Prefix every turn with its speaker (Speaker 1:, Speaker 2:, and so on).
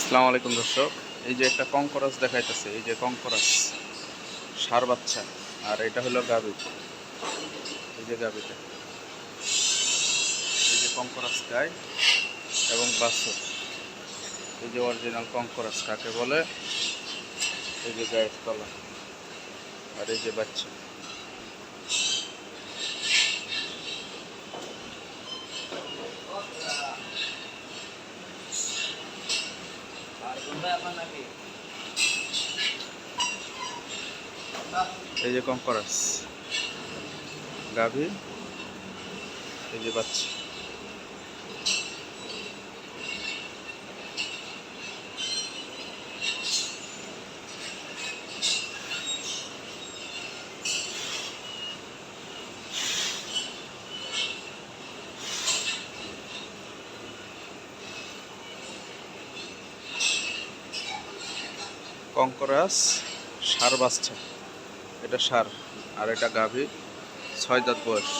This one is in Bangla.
Speaker 1: আসসালামু আলাইকুম দর্শক, এই যে একটা কঙ্করাস দেখাইতেছে, এই যে কঙ্করাস ষাঁড় বাচ্চা, আর এটা হলো গাভী। এই যে গাভীটা, এই যে কঙ্করাস গাই এবং বাছুর। এই যে অরিজিনাল কঙ্করাস কাকে বলে, এই যে গায়ের তলা, আর এই যে বাচ্চা। এই যে কঙ্করাস গাভী, এই যে বাচ্চা। কঙ্করাস ষাঁড় বাচ্চা, এটা ষাঁড় আর এটা গাভী, 6 দাঁত বয়স।